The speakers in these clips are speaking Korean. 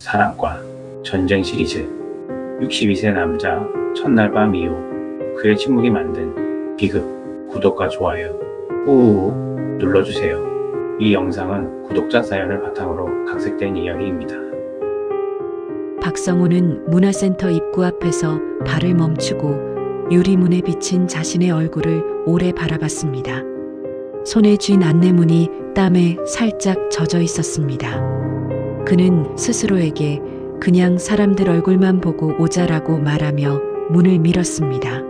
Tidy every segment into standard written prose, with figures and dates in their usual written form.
사랑과 전쟁 시리즈 62세 남자 첫날 밤 이후 그의 침묵이 만든 비극 구독과 좋아요 꾹 눌러주세요. 이 영상은 구독자 사연을 바탕으로 각색된 이야기입니다. 박성호는 문화센터 입구 앞에서 발을 멈추고 유리문에 비친 자신의 얼굴을 오래 바라봤습니다. 손에 쥔 안내문이 땀에 살짝 젖어 있었습니다. 그는 스스로에게 그냥 사람들 얼굴만 보고 오자라고 말하며 문을 밀었습니다.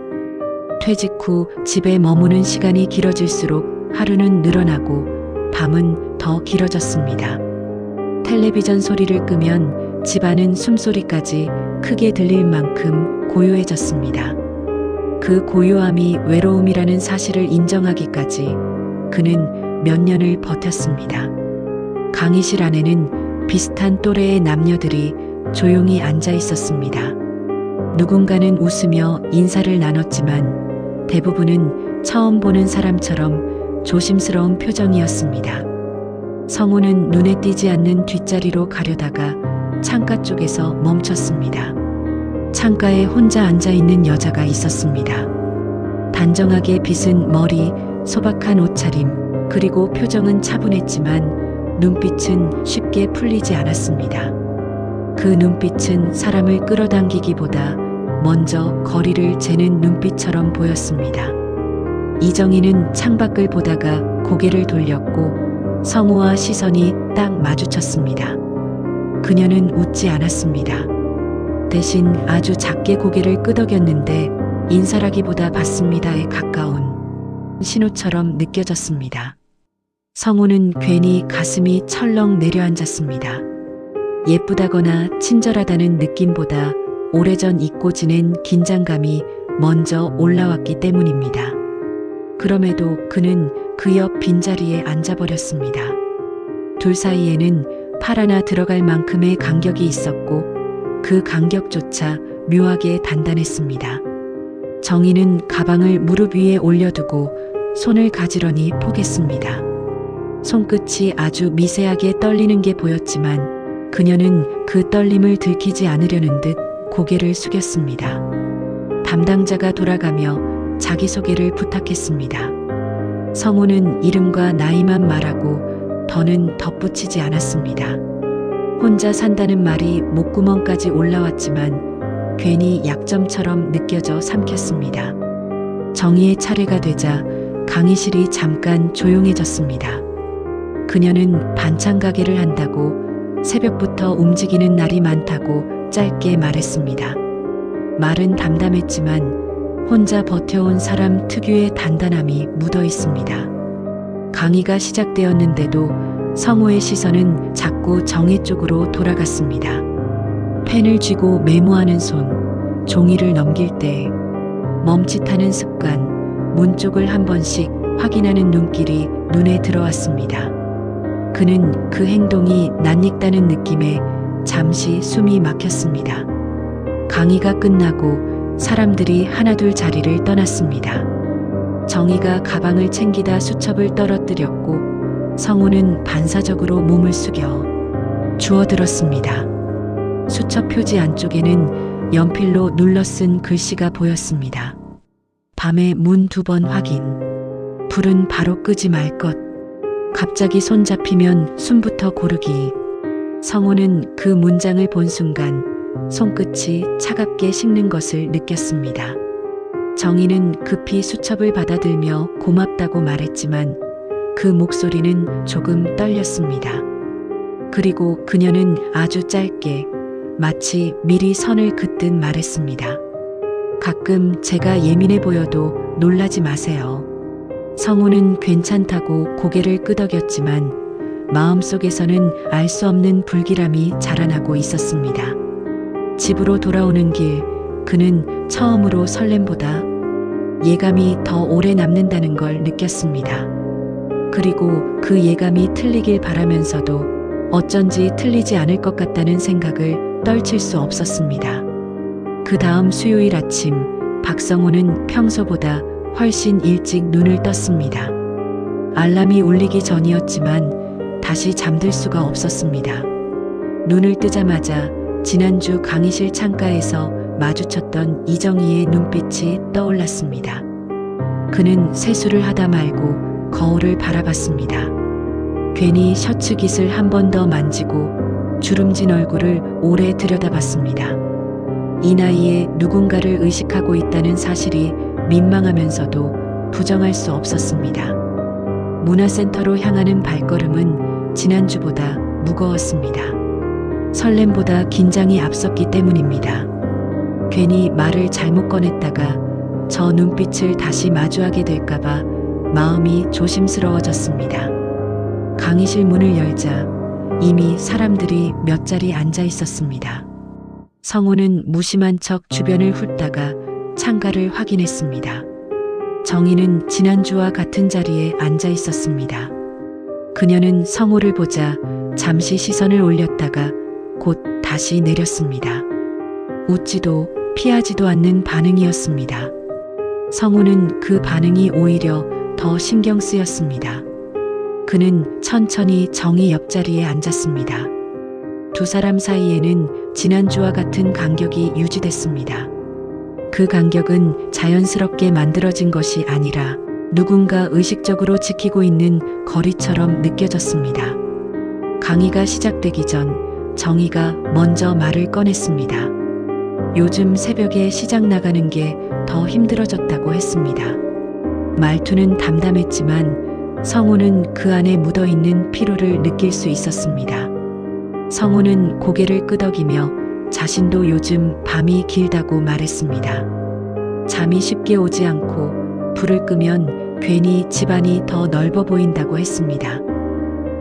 퇴직 후 집에 머무는 시간이 길어질수록 하루는 늘어나고 밤은 더 길어졌습니다. 텔레비전 소리를 끄면 집안은 숨소리까지 크게 들릴 만큼 고요해졌습니다. 그 고요함이 외로움이라는 사실을 인정하기까지 그는 몇 년을 버텼습니다. 강의실 안에는 비슷한 또래의 남녀들이 조용히 앉아 있었습니다. 누군가는 웃으며 인사를 나눴지만 대부분은 처음 보는 사람처럼 조심스러운 표정이었습니다. 성우는 눈에 띄지 않는 뒷자리로 가려다가 창가 쪽에서 멈췄습니다. 창가에 혼자 앉아 있는 여자가 있었습니다. 단정하게 빗은 머리, 소박한 옷차림, 그리고 표정은 차분했지만 눈빛은 쉽게 풀리지 않았습니다. 그 눈빛은 사람을 끌어당기기보다 먼저 거리를 재는 눈빛처럼 보였습니다. 이정희는 창밖을 보다가 고개를 돌렸고 성우와 시선이 딱 마주쳤습니다. 그녀는 웃지 않았습니다. 대신 아주 작게 고개를 끄덕였는데 인사라기보다 받습니다에 가까운 신호처럼 느껴졌습니다. 성우는 괜히 가슴이 철렁 내려앉았습니다. 예쁘다거나 친절하다는 느낌보다 오래전 잊고 지낸 긴장감이 먼저 올라왔기 때문입니다. 그럼에도 그는 그 옆 빈자리에 앉아버렸습니다. 둘 사이에는 팔 하나 들어갈 만큼의 간격이 있었고 그 간격조차 묘하게 단단했습니다. 정희는 가방을 무릎 위에 올려두고 손을 가지런히 포겠습니다. 손끝이 아주 미세하게 떨리는 게 보였지만 그녀는 그 떨림을 들키지 않으려는 듯 고개를 숙였습니다. 담당자가 돌아가며 자기소개를 부탁했습니다. 성우는 이름과 나이만 말하고 더는 덧붙이지 않았습니다. 혼자 산다는 말이 목구멍까지 올라왔지만 괜히 약점처럼 느껴져 삼켰습니다. 정희의 차례가 되자 강의실이 잠깐 조용해졌습니다. 그녀는 반찬 가게를 한다고 새벽부터 움직이는 날이 많다고 짧게 말했습니다. 말은 담담했지만 혼자 버텨온 사람 특유의 단단함이 묻어 있습니다. 강의가 시작되었는데도 성우의 시선은 자꾸 정희 쪽으로 돌아갔습니다. 펜을 쥐고 메모하는 손, 종이를 넘길 때 멈칫하는 습관, 문 쪽을 한 번씩 확인하는 눈길이 눈에 들어왔습니다. 그는 그 행동이 낯익다는 느낌에 잠시 숨이 막혔습니다. 강의가 끝나고 사람들이 하나둘 자리를 떠났습니다. 정희가 가방을 챙기다 수첩을 떨어뜨렸고 성우는 반사적으로 몸을 숙여 주워들었습니다. 수첩 표지 안쪽에는 연필로 눌러 쓴 글씨가 보였습니다. 밤에 문 2번 확인. 불은 바로 끄지 말 것. 갑자기 손 잡히면 숨부터 고르기. 성우는 그 문장을 본 순간 손끝이 차갑게 식는 것을 느꼈습니다. 정희는 급히 수첩을 받아들며 고맙다고 말했지만 그 목소리는 조금 떨렸습니다. 그리고 그녀는 아주 짧게 마치 미리 선을 긋듯 말했습니다. 가끔 제가 예민해 보여도 놀라지 마세요. 성우는 괜찮다고 고개를 끄덕였지만 마음속에서는 알 수 없는 불길함이 자라나고 있었습니다. 집으로 돌아오는 길, 그는 처음으로 설렘보다 예감이 더 오래 남는다는 걸 느꼈습니다. 그리고 그 예감이 틀리길 바라면서도 어쩐지 틀리지 않을 것 같다는 생각을 떨칠 수 없었습니다. 그 다음 수요일 아침, 박성호는 평소보다 훨씬 일찍 눈을 떴습니다. 알람이 울리기 전이었지만 다시 잠들 수가 없었습니다. 눈을 뜨자마자 지난주 강의실 창가에서 마주쳤던 이정희의 눈빛이 떠올랐습니다. 그는 세수를 하다 말고 거울을 바라봤습니다. 괜히 셔츠 깃을 한 번 더 만지고 주름진 얼굴을 오래 들여다봤습니다. 이 나이에 누군가를 의식하고 있다는 사실이 민망하면서도 부정할 수 없었습니다. 문화센터로 향하는 발걸음은 지난주보다 무거웠습니다. 설렘보다 긴장이 앞섰기 때문입니다. 괜히 말을 잘못 꺼냈다가 저 눈빛을 다시 마주하게 될까봐 마음이 조심스러워졌습니다. 강의실 문을 열자 이미 사람들이 몇 자리 앉아 있었습니다. 성우는 무심한 척 주변을 훑다가 창가를 확인했습니다. 정희는 지난주와 같은 자리에 앉아 있었습니다. 그녀는 성우를 보자 잠시 시선을 올렸다가 곧 다시 내렸습니다. 웃지도 피하지도 않는 반응이었습니다. 성우는 그 반응이 오히려 더 신경 쓰였습니다. 그는 천천히 정희 옆자리에 앉았습니다. 두 사람 사이에는 지난주와 같은 간격이 유지됐습니다. 그 간격은 자연스럽게 만들어진 것이 아니라 누군가 의식적으로 지키고 있는 거리처럼 느껴졌습니다. 강의가 시작되기 전 정희가 먼저 말을 꺼냈습니다. 요즘 새벽에 시장 나가는 게 더 힘들어졌다고 했습니다. 말투는 담담했지만 성우는 그 안에 묻어있는 피로를 느낄 수 있었습니다. 성우는 고개를 끄덕이며 자신도 요즘 밤이 길다고 말했습니다. 잠이 쉽게 오지 않고 불을 끄면 괜히 집안이 더 넓어 보인다고 했습니다.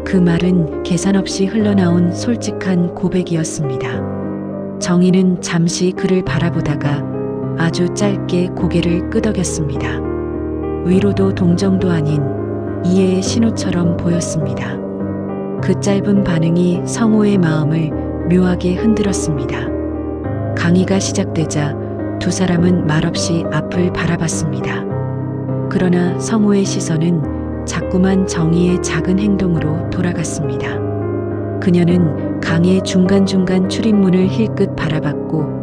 그 말은 계산 없이 흘러나온 솔직한 고백이었습니다. 정희는 잠시 그를 바라보다가 아주 짧게 고개를 끄덕였습니다. 위로도 동정도 아닌 이해의 신호처럼 보였습니다. 그 짧은 반응이 성우의 마음을 묘하게 흔들었습니다. 강의가 시작되자 두 사람은 말없이 앞을 바라봤습니다. 그러나 성우의 시선은 자꾸만 정희의 작은 행동으로 돌아갔습니다. 그녀는 강의 중간중간 출입문을 힐끗 바라봤고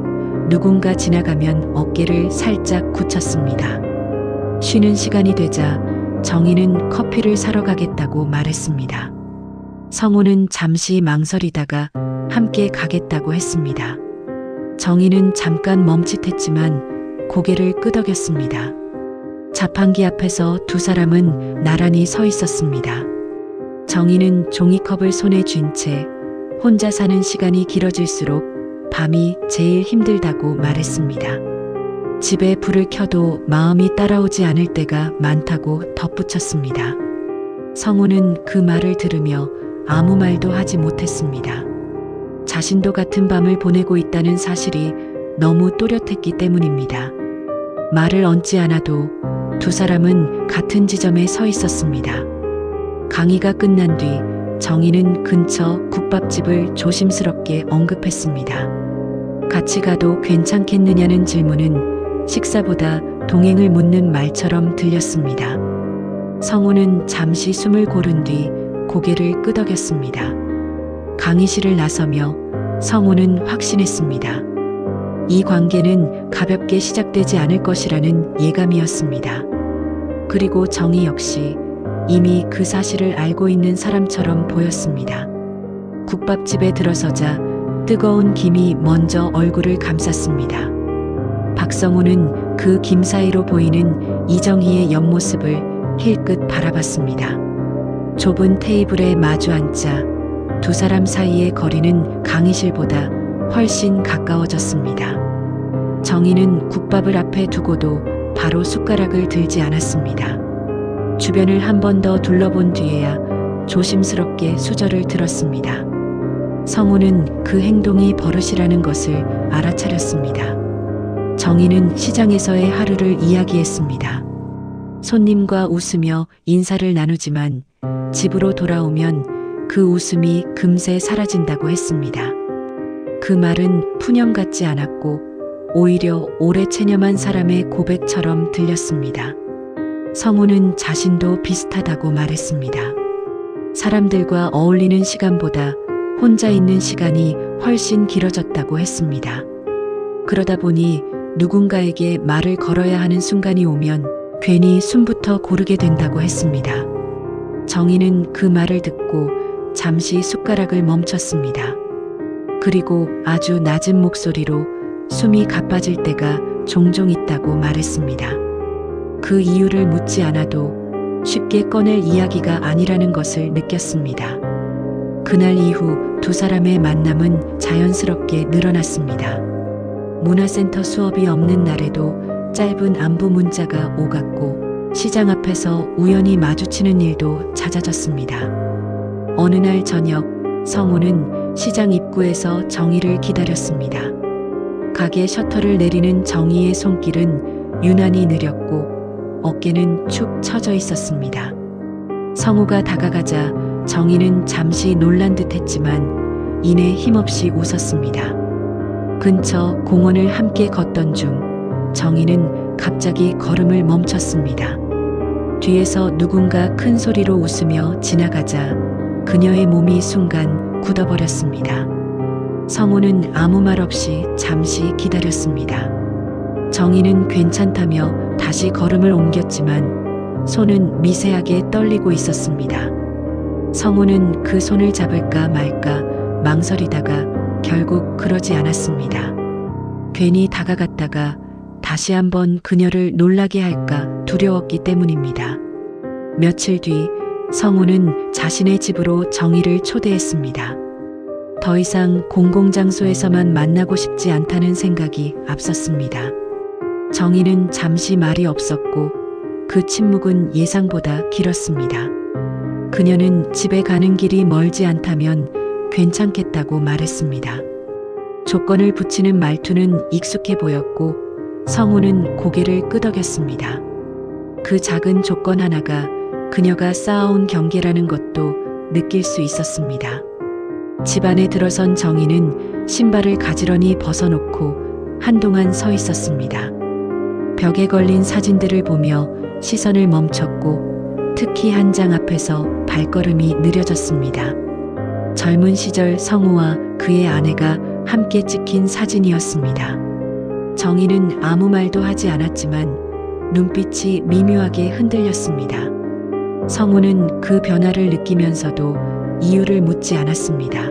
누군가 지나가면 어깨를 살짝 굳혔습니다. 쉬는 시간이 되자 정희는 커피를 사러 가겠다고 말했습니다. 성우는 잠시 망설이다가 함께 가겠다고 했습니다. 정희는 잠깐 멈칫했지만 고개를 끄덕였습니다. 자판기 앞에서 두 사람은 나란히 서 있었습니다. 정희는 종이컵을 손에 쥔 채 혼자 사는 시간이 길어질수록 밤이 제일 힘들다고 말했습니다. 집에 불을 켜도 마음이 따라오지 않을 때가 많다고 덧붙였습니다. 성우는 그 말을 들으며 아무 말도 하지 못했습니다. 자신도 같은 밤을 보내고 있다는 사실이 너무 또렷했기 때문입니다. 말을 얹지 않아도 두 사람은 같은 지점에 서 있었습니다. 강의가 끝난 뒤 정희는 근처 국밥집을 조심스럽게 언급했습니다. 같이 가도 괜찮겠느냐는 질문은 식사보다 동행을 묻는 말처럼 들렸습니다. 성우는 잠시 숨을 고른 뒤 고개를 끄덕였습니다. 강의실을 나서며 성우는 확신했습니다. 이 관계는 가볍게 시작되지 않을 것이라는 예감이었습니다. 그리고 정희 역시 이미 그 사실을 알고 있는 사람처럼 보였습니다. 국밥집에 들어서자 뜨거운 김이 먼저 얼굴을 감쌌습니다. 박성우는 그 김 사이로 보이는 이정희의 옆모습을 힐끗 바라봤습니다. 좁은 테이블에 마주 앉자 두 사람 사이의 거리는 강의실보다 훨씬 가까워졌습니다. 정희는 국밥을 앞에 두고도 바로 숟가락을 들지 않았습니다. 주변을 한 번 더 둘러본 뒤에야 조심스럽게 수저를 들었습니다. 성우는 그 행동이 버릇이라는 것을 알아차렸습니다. 정희는 시장에서의 하루를 이야기했습니다. 손님과 웃으며 인사를 나누지만 집으로 돌아오면 그 웃음이 금세 사라진다고 했습니다. 그 말은 푸념 같지 않았고 오히려 오래 체념한 사람의 고백처럼 들렸습니다. 성우는 자신도 비슷하다고 말했습니다. 사람들과 어울리는 시간보다 혼자 있는 시간이 훨씬 길어졌다고 했습니다. 그러다 보니 누군가에게 말을 걸어야 하는 순간이 오면 괜히 숨부터 고르게 된다고 했습니다. 정희는 그 말을 듣고 잠시 숟가락을 멈췄습니다. 그리고 아주 낮은 목소리로 숨이 가빠질 때가 종종 있다고 말했습니다. 그 이유를 묻지 않아도 쉽게 꺼낼 이야기가 아니라는 것을 느꼈습니다. 그날 이후 두 사람의 만남은 자연스럽게 늘어났습니다. 문화센터 수업이 없는 날에도 짧은 안부 문자가 오갔고 시장 앞에서 우연히 마주치는 일도 잦아졌습니다. 어느 날 저녁 성우는 시장 입구에서 정희를 기다렸습니다. 가게 셔터를 내리는 정희의 손길은 유난히 느렸고 어깨는 축 처져 있었습니다. 성우가 다가가자 정희는 잠시 놀란 듯 했지만 이내 힘없이 웃었습니다. 근처 공원을 함께 걷던 중 정희는 갑자기 걸음을 멈췄습니다. 뒤에서 누군가 큰 소리로 웃으며 지나가자 그녀의 몸이 순간 굳어버렸습니다. 성우는 아무 말 없이 잠시 기다렸습니다. 정희는 괜찮다며 다시 걸음을 옮겼지만 손은 미세하게 떨리고 있었습니다. 성우는 그 손을 잡을까 말까 망설이다가 결국 그러지 않았습니다. 괜히 다가갔다가 다시 한번 그녀를 놀라게 할까 두려웠기 때문입니다. 며칠 뒤 성우는 자신의 집으로 정희를 초대했습니다. 더 이상 공공장소에서만 만나고 싶지 않다는 생각이 앞섰습니다. 정희는 잠시 말이 없었고 그 침묵은 예상보다 길었습니다. 그녀는 집에 가는 길이 멀지 않다면 괜찮겠다고 말했습니다. 조건을 붙이는 말투는 익숙해 보였고 성우는 고개를 끄덕였습니다. 그 작은 조건 하나가 그녀가 쌓아온 경계라는 것도 느낄 수 있었습니다. 집 안에 들어선 정희는 신발을 가지런히 벗어놓고 한동안 서 있었습니다. 벽에 걸린 사진들을 보며 시선을 멈췄고 특히 한 장 앞에서 발걸음이 느려졌습니다. 젊은 시절 성우와 그의 아내가 함께 찍힌 사진이었습니다. 정희는 아무 말도 하지 않았지만 눈빛이 미묘하게 흔들렸습니다. 성우는 그 변화를 느끼면서도 이유를 묻지 않았습니다.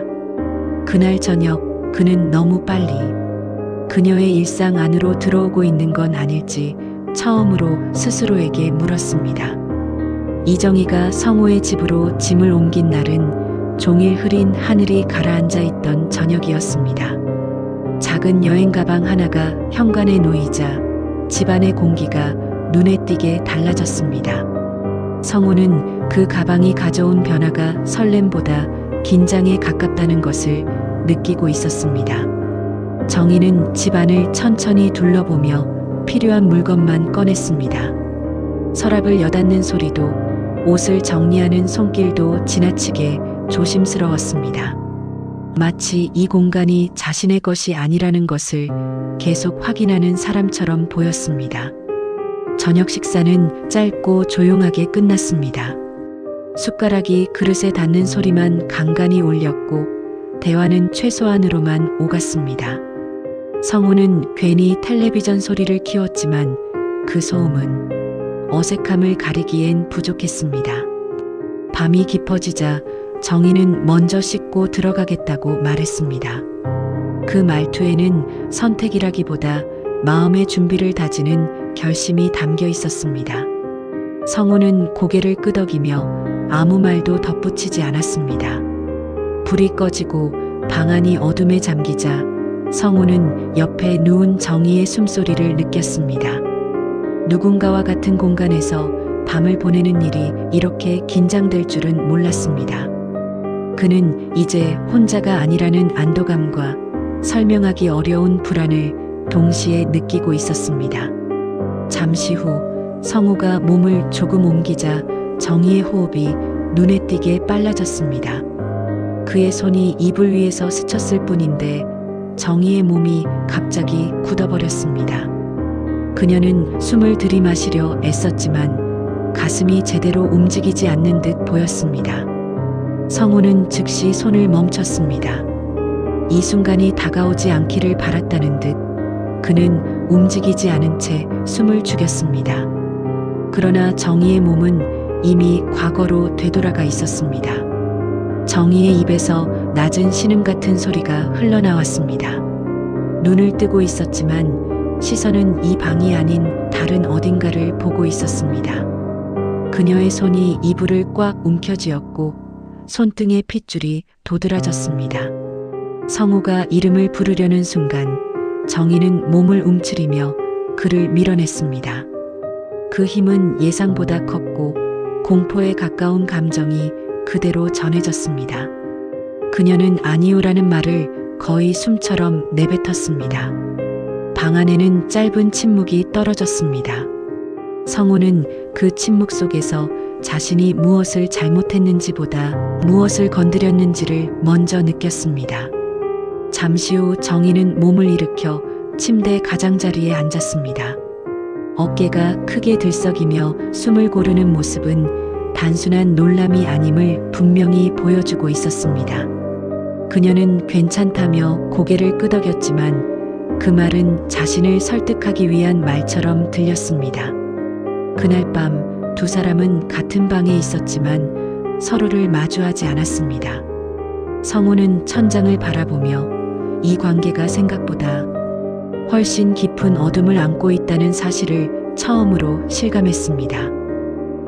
그날 저녁 그는 너무 빨리 그녀의 일상 안으로 들어오고 있는 건 아닐지 처음으로 스스로에게 물었습니다. 이정희가 성우의 집으로 짐을 옮긴 날은 종일 흐린 하늘이 가라앉아 있던 저녁이었습니다. 작은 여행 가방 하나가 현관에 놓이자 집안의 공기가 눈에 띄게 달라졌습니다. 성우는 그 가방이 가져온 변화가 설렘보다 긴장에 가깝다는 것을 느끼고 있었습니다. 정희는 집안을 천천히 둘러보며 필요한 물건만 꺼냈습니다. 서랍을 여닫는 소리도 옷을 정리하는 손길도 지나치게 조심스러웠습니다. 마치 이 공간이 자신의 것이 아니라는 것을 계속 확인하는 사람처럼 보였습니다. 저녁 식사는 짧고 조용하게 끝났습니다. 숟가락이 그릇에 닿는 소리만 간간히 울렸고 대화는 최소한으로만 오갔습니다. 성우는 괜히 텔레비전 소리를 키웠지만 그 소음은 어색함을 가리기엔 부족했습니다. 밤이 깊어지자 정희는 먼저 씻고 들어가겠다고 말했습니다. 그 말투에는 선택이라기보다 마음의 준비를 다지는 결심이 담겨 있었습니다. 성우는 고개를 끄덕이며 아무 말도 덧붙이지 않았습니다. 불이 꺼지고 방 안이 어둠에 잠기자 성우는 옆에 누운 정희의 숨소리를 느꼈습니다. 누군가와 같은 공간에서 밤을 보내는 일이 이렇게 긴장될 줄은 몰랐습니다. 그는 이제 혼자가 아니라는 안도감과 설명하기 어려운 불안을 동시에 느끼고 있었습니다. 잠시 후 성우가 몸을 조금 옮기자 정희의 호흡이 눈에 띄게 빨라졌습니다. 그의 손이 이불 위에서 스쳤을 뿐인데 정희의 몸이 갑자기 굳어버렸습니다. 그녀는 숨을 들이마시려 애썼지만 가슴이 제대로 움직이지 않는 듯 보였습니다. 성우는 즉시 손을 멈췄습니다. 이 순간이 다가오지 않기를 바랐다는 듯 그는 움직이지 않은 채 숨을 죽였습니다. 그러나 정희의 몸은 이미 과거로 되돌아가 있었습니다. 정희의 입에서 낮은 신음 같은 소리가 흘러나왔습니다. 눈을 뜨고 있었지만 시선은 이 방이 아닌 다른 어딘가를 보고 있었습니다. 그녀의 손이 이불을 꽉 움켜쥐었고 손등의 핏줄이 도드라졌습니다. 성우가 이름을 부르려는 순간 정희는 몸을 움츠리며 그를 밀어냈습니다. 그 힘은 예상보다 컸고 공포에 가까운 감정이 그대로 전해졌습니다. 그녀는 아니오라는 말을 거의 숨처럼 내뱉었습니다. 방 안에는 짧은 침묵이 떨어졌습니다. 성우는 그 침묵 속에서 자신이 무엇을 잘못했는지보다 무엇을 건드렸는지를 먼저 느꼈습니다. 잠시 후 정희는 몸을 일으켜 침대 가장자리에 앉았습니다. 어깨가 크게 들썩이며 숨을 고르는 모습은 단순한 놀람이 아님을 분명히 보여주고 있었습니다. 그녀는 괜찮다며 고개를 끄덕였지만 그 말은 자신을 설득하기 위한 말처럼 들렸습니다. 그날 밤 두 사람은 같은 방에 있었지만 서로를 마주하지 않았습니다. 성우는 천장을 바라보며 이 관계가 생각보다 훨씬 깊은 어둠을 안고 있다는 사실을 처음으로 실감했습니다.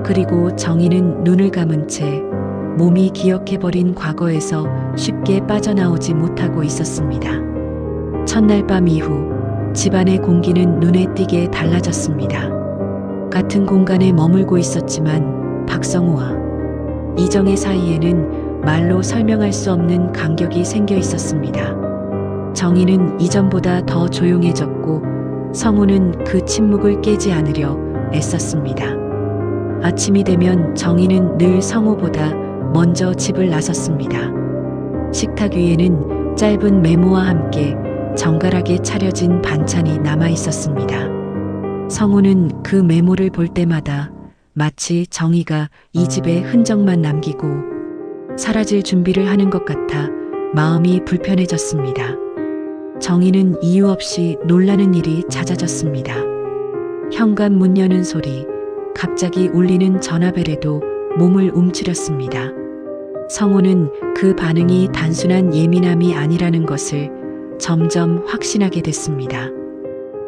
그리고 정희는 눈을 감은 채 몸이 기억해버린 과거에서 쉽게 빠져나오지 못하고 있었습니다. 첫날 밤 이후 집안의 공기는 눈에 띄게 달라졌습니다. 같은 공간에 머물고 있었지만 박성우와 이정의 사이에는 말로 설명할 수 없는 간격이 생겨 있었습니다. 정희는 이전보다 더 조용해졌고 성우는 그 침묵을 깨지 않으려 애썼습니다. 아침이 되면 정희는 늘 성우보다 먼저 집을 나섰습니다. 식탁 위에는 짧은 메모와 함께 정갈하게 차려진 반찬이 남아 있었습니다. 성우는 그 메모를 볼 때마다 마치 정희가 이 집의 흔적만 남기고 사라질 준비를 하는 것 같아 마음이 불편해졌습니다. 정희는 이유 없이 놀라는 일이 잦아졌습니다. 현관 문 여는 소리, 갑자기 울리는 전화벨에도 몸을 움츠렸습니다. 성우는 그 반응이 단순한 예민함이 아니라는 것을 점점 확신하게 됐습니다.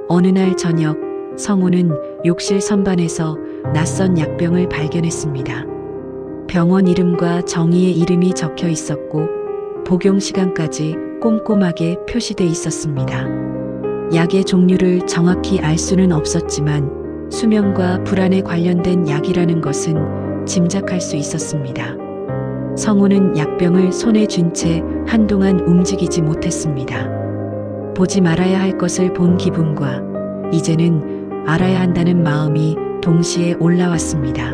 어느 날 저녁, 성우는 욕실 선반에서 낯선 약병을 발견했습니다. 병원 이름과 정희의 이름이 적혀 있었고 복용 시간까지 꼼꼼하게 표시돼 있었습니다. 약의 종류를 정확히 알 수는 없었지만 수면과 불안에 관련된 약이라는 것은 짐작할 수 있었습니다. 성우는 약병을 손에 쥔 채 한동안 움직이지 못했습니다. 보지 말아야 할 것을 본 기분과 이제는 알아야 한다는 마음이 동시에 올라왔습니다.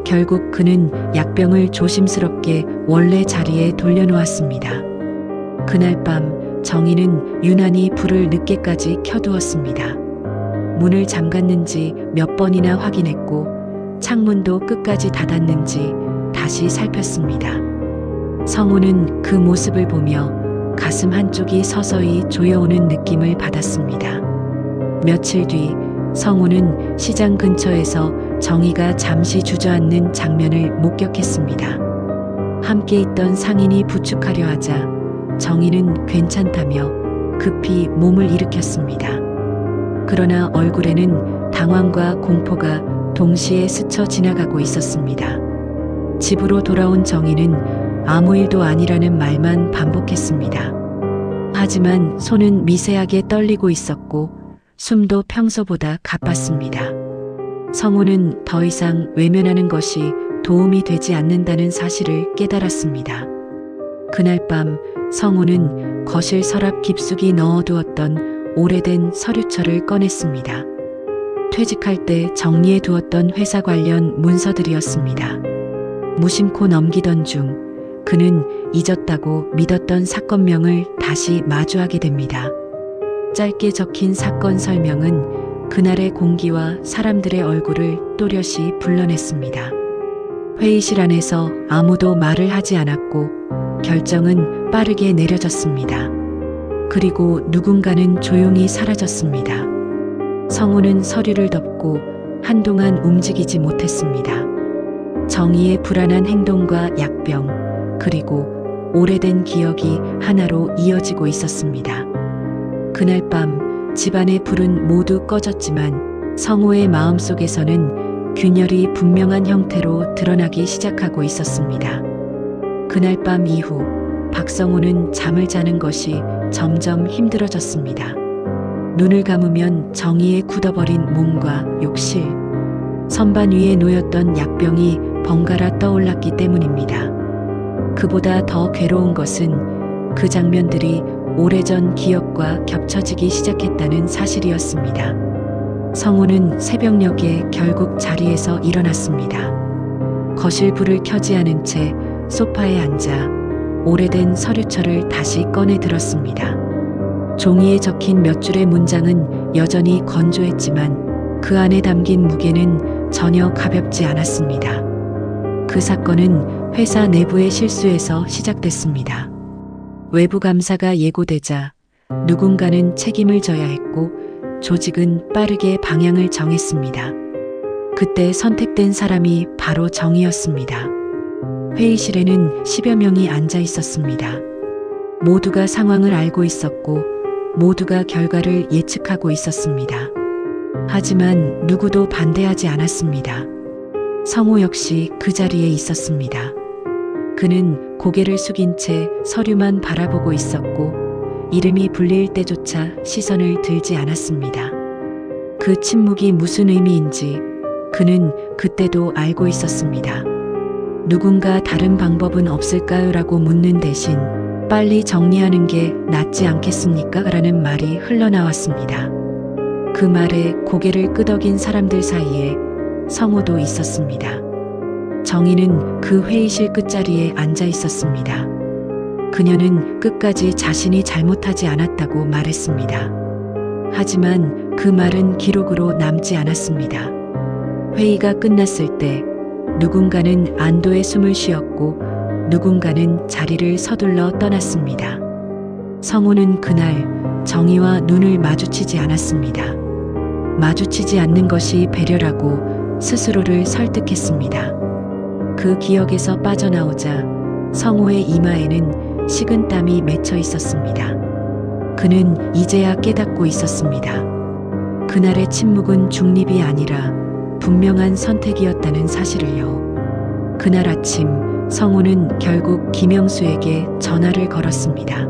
결국 그는 약병을 조심스럽게 원래 자리에 돌려놓았습니다. 그날 밤 정희는 유난히 불을 늦게까지 켜두었습니다. 문을 잠갔는지 몇 번이나 확인했고 창문도 끝까지 닫았는지 다시 살폈습니다. 성우는 그 모습을 보며 가슴 한쪽이 서서히 조여오는 느낌을 받았습니다. 며칠 뒤 성우는 시장 근처에서 정희가 잠시 주저앉는 장면을 목격했습니다. 함께 있던 상인이 부축하려 하자 정희는 괜찮다며 급히 몸을 일으켰습니다. 그러나 얼굴에는 당황과 공포가 동시에 스쳐 지나가고 있었습니다. 집으로 돌아온 정희는 아무 일도 아니라는 말만 반복했습니다. 하지만 손은 미세하게 떨리고 있었고 숨도 평소보다 가빴습니다. 성우는 더 이상 외면하는 것이 도움이 되지 않는다는 사실을 깨달았습니다. 그날 밤 성우는 거실 서랍 깊숙이 넣어두었던 오래된 서류철을 꺼냈습니다. 퇴직할 때 정리해 두었던 회사 관련 문서들이었습니다. 무심코 넘기던 중 그는 잊었다고 믿었던 사건명을 다시 마주하게 됩니다. 짧게 적힌 사건 설명은 그날의 공기와 사람들의 얼굴을 또렷이 불러냈습니다. 회의실 안에서 아무도 말을 하지 않았고 결정은 빠르게 내려졌습니다. 그리고 누군가는 조용히 사라졌습니다. 성우는 서류를 덮고 한동안 움직이지 못했습니다. 정의의 불안한 행동과 약병, 그리고 오래된 기억이 하나로 이어지고 있었습니다. 그날 밤 집안의 불은 모두 꺼졌지만 성우의 마음속에서는 균열이 분명한 형태로 드러나기 시작하고 있었습니다. 그날 밤 이후 박성우는 잠을 자는 것이 점점 힘들어졌습니다. 눈을 감으면 정의에 굳어버린 몸과 욕실, 선반 위에 놓였던 약병이 번갈아 떠올랐기 때문입니다. 그보다 더 괴로운 것은 그 장면들이 오래전 기억과 겹쳐지기 시작했다는 사실이었습니다. 성우는 새벽녘에 결국 자리에서 일어났습니다. 거실 불을 켜지 않은 채 소파에 앉아 오래된 서류철을 다시 꺼내 들었습니다. 종이에 적힌 몇 줄의 문장은 여전히 건조했지만 그 안에 담긴 무게는 전혀 가볍지 않았습니다. 그 사건은 회사 내부의 실수에서 시작됐습니다. 외부 감사가 예고되자 누군가는 책임을 져야 했고 조직은 빠르게 방향을 정했습니다. 그때 선택된 사람이 바로 정의였습니다. 회의실에는 10여 명이 앉아 있었습니다. 모두가 상황을 알고 있었고 모두가 결과를 예측하고 있었습니다. 하지만 누구도 반대하지 않았습니다. 성우 역시 그 자리에 있었습니다. 그는 고개를 숙인 채 서류만 바라보고 있었고 이름이 불릴 때조차 시선을 들지 않았습니다. 그 침묵이 무슨 의미인지 그는 그때도 알고 있었습니다. 누군가 다른 방법은 없을까요? 라고 묻는 대신 빨리 정리하는 게 낫지 않겠습니까? 라는 말이 흘러나왔습니다. 그 말에 고개를 끄덕인 사람들 사이에 성우도 있었습니다. 정의는 그 회의실 끝자리에 앉아 있었습니다. 그녀는 끝까지 자신이 잘못하지 않았다고 말했습니다. 하지만 그 말은 기록으로 남지 않았습니다. 회의가 끝났을 때 누군가는 안도의 숨을 쉬었고 누군가는 자리를 서둘러 떠났습니다. 성우는 그날 정의와 눈을 마주치지 않았습니다. 마주치지 않는 것이 배려라고 스스로를 설득했습니다. 그 기억에서 빠져나오자 성우의 이마에는 식은땀이 맺혀 있었습니다. 그는 이제야 깨닫고 있었습니다. 그날의 침묵은 중립이 아니라 분명한 선택이었다는 사실을요. 그날 아침 성우는 결국 김영수에게 전화를 걸었습니다.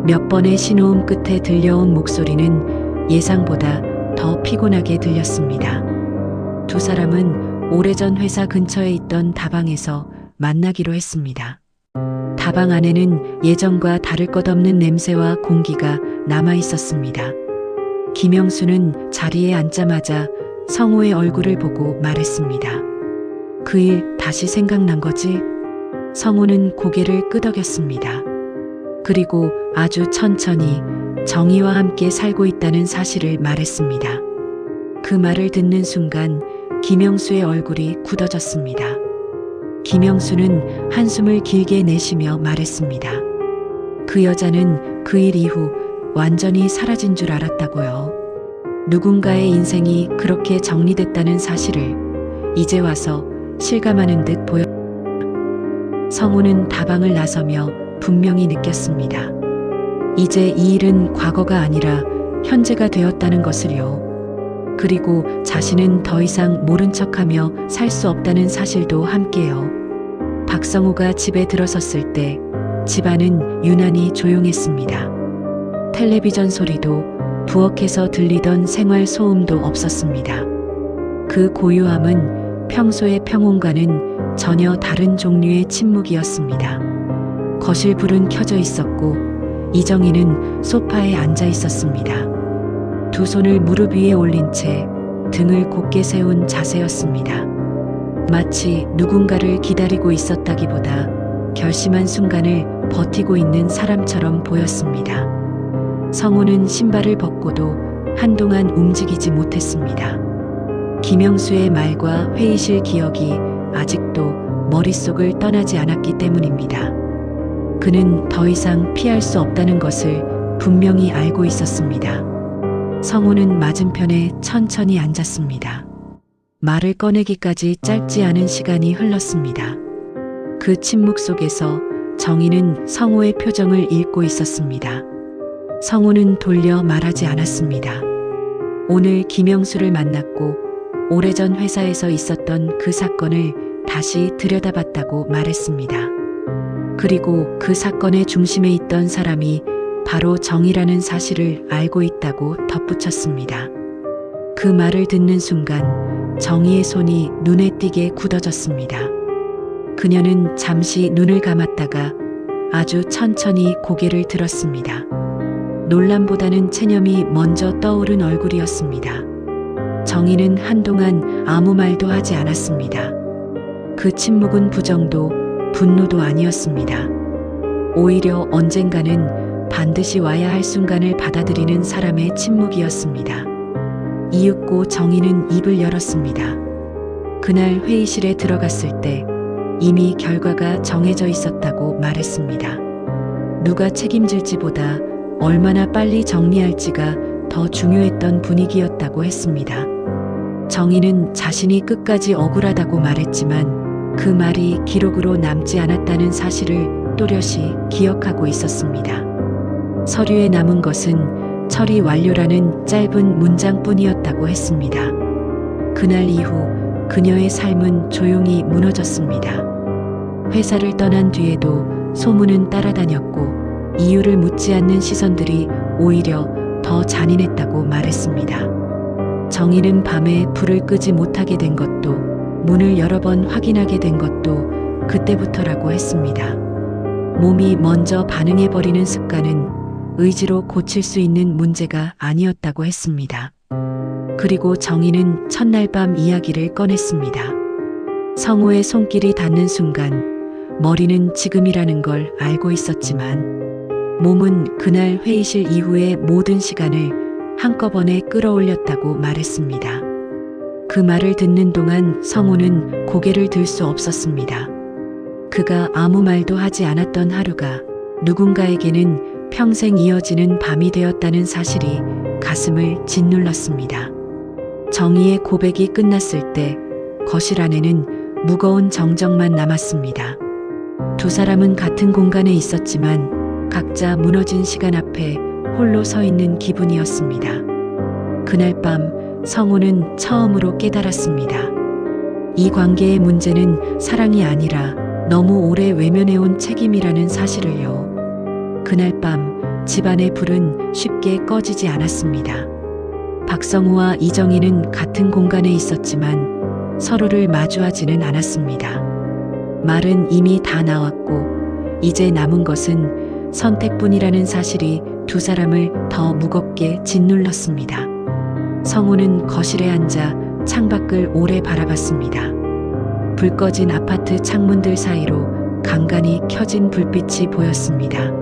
몇 번의 신호음 끝에 들려온 목소리는 예상보다 더 피곤하게 들렸습니다. 두 사람은 오래전 회사 근처에 있던 다방에서 만나기로 했습니다. 다방 안에는 예전과 다를 것 없는 냄새와 공기가 남아 있었습니다. 김영수는 자리에 앉자마자 성우의 얼굴을 보고 말했습니다. 그 일 다시 생각난 거지? 성우는 고개를 끄덕였습니다. 그리고 아주 천천히 정의와 함께 살고 있다는 사실을 말했습니다. 그 말을 듣는 순간 김영수의 얼굴이 굳어졌습니다. 김영수는 한숨을 길게 내쉬며 말했습니다. 그 여자는 그 일 이후 완전히 사라진 줄 알았다고요. 누군가의 인생이 그렇게 정리됐다는 사실을 이제 와서 실감하는 듯 보였습니다. 성우는 다방을 나서며 분명히 느꼈습니다. 이제 이 일은 과거가 아니라 현재가 되었다는 것을요. 그리고 자신은 더 이상 모른 척하며 살 수 없다는 사실도 함께요. 박성우가 집에 들어섰을 때 집안은 유난히 조용했습니다. 텔레비전 소리도 부엌에서 들리던 생활 소음도 없었습니다. 그 고요함은 평소의 평온과는 전혀 다른 종류의 침묵이었습니다. 거실 불은 켜져 있었고 이정희는 소파에 앉아 있었습니다. 두 손을 무릎 위에 올린 채 등을 곧게 세운 자세였습니다. 마치 누군가를 기다리고 있었다기보다 결심한 순간을 버티고 있는 사람처럼 보였습니다. 성우는 신발을 벗고도 한동안 움직이지 못했습니다. 김영수의 말과 회의실 기억이 아직도 머릿속을 떠나지 않았기 때문입니다. 그는 더 이상 피할 수 없다는 것을 분명히 알고 있었습니다. 성우는 맞은편에 천천히 앉았습니다. 말을 꺼내기까지 짧지 않은 시간이 흘렀습니다. 그 침묵 속에서 정희는 성우의 표정을 읽고 있었습니다. 성우는 돌려 말하지 않았습니다. 오늘 김영수를 만났고 오래전 회사에서 있었던 그 사건을 다시 들여다봤다고 말했습니다. 그리고 그 사건의 중심에 있던 사람이 바로 정희라는 사실을 알고 있다고 덧붙였습니다. 그 말을 듣는 순간 정희의 손이 눈에 띄게 굳어졌습니다. 그녀는 잠시 눈을 감았다가 아주 천천히 고개를 들었습니다. 놀람보다는 체념이 먼저 떠오른 얼굴이었습니다. 정희는 한동안 아무 말도 하지 않았습니다. 그 침묵은 부정도 분노도 아니었습니다. 오히려 언젠가는 반드시 와야 할 순간을 받아들이는 사람의 침묵이었습니다. 이윽고 정희는 입을 열었습니다. 그날 회의실에 들어갔을 때 이미 결과가 정해져 있었다고 말했습니다. 누가 책임질지보다 얼마나 빨리 정리할지가 더 중요했던 분위기였다고 했습니다. 정희는 자신이 끝까지 억울하다고 말했지만 그 말이 기록으로 남지 않았다는 사실을 또렷이 기억하고 있었습니다. 서류에 남은 것은 처리 완료라는 짧은 문장뿐이었다고 했습니다. 그날 이후 그녀의 삶은 조용히 무너졌습니다. 회사를 떠난 뒤에도 소문은 따라다녔고 이유를 묻지 않는 시선들이 오히려 더 잔인했다고 말했습니다. 정희는 밤에 불을 끄지 못하게 된 것도 문을 여러 번 확인하게 된 것도 그때부터라고 했습니다. 몸이 먼저 반응해버리는 습관은 의지로 고칠 수 있는 문제가 아니었다고 했습니다. 그리고 정희는 첫날 밤 이야기를 꺼냈습니다. 성우의 손길이 닿는 순간 머리는 지금이라는 걸 알고 있었지만 몸은 그날 회의실 이후의 모든 시간을 한꺼번에 끌어올렸다고 말했습니다. 그 말을 듣는 동안 성우는 고개를 들 수 없었습니다. 그가 아무 말도 하지 않았던 하루가 누군가에게는 평생 이어지는 밤이 되었다는 사실이 가슴을 짓눌렀습니다. 정희의 고백이 끝났을 때 거실 안에는 무거운 정적만 남았습니다. 두 사람은 같은 공간에 있었지만 각자 무너진 시간 앞에 홀로 서 있는 기분이었습니다. 그날 밤 성우는 처음으로 깨달았습니다. 이 관계의 문제는 사랑이 아니라 너무 오래 외면해온 책임이라는 사실을요. 그날 밤 집안의 불은 쉽게 꺼지지 않았습니다. 박성우와 이정희는 같은 공간에 있었지만 서로를 마주하지는 않았습니다. 말은 이미 다 나왔고 이제 남은 것은 선택뿐이라는 사실이 두 사람을 더 무겁게 짓눌렀습니다. 성우는 거실에 앉아 창밖을 오래 바라봤습니다. 불 꺼진 아파트 창문들 사이로 간간히 켜진 불빛이 보였습니다.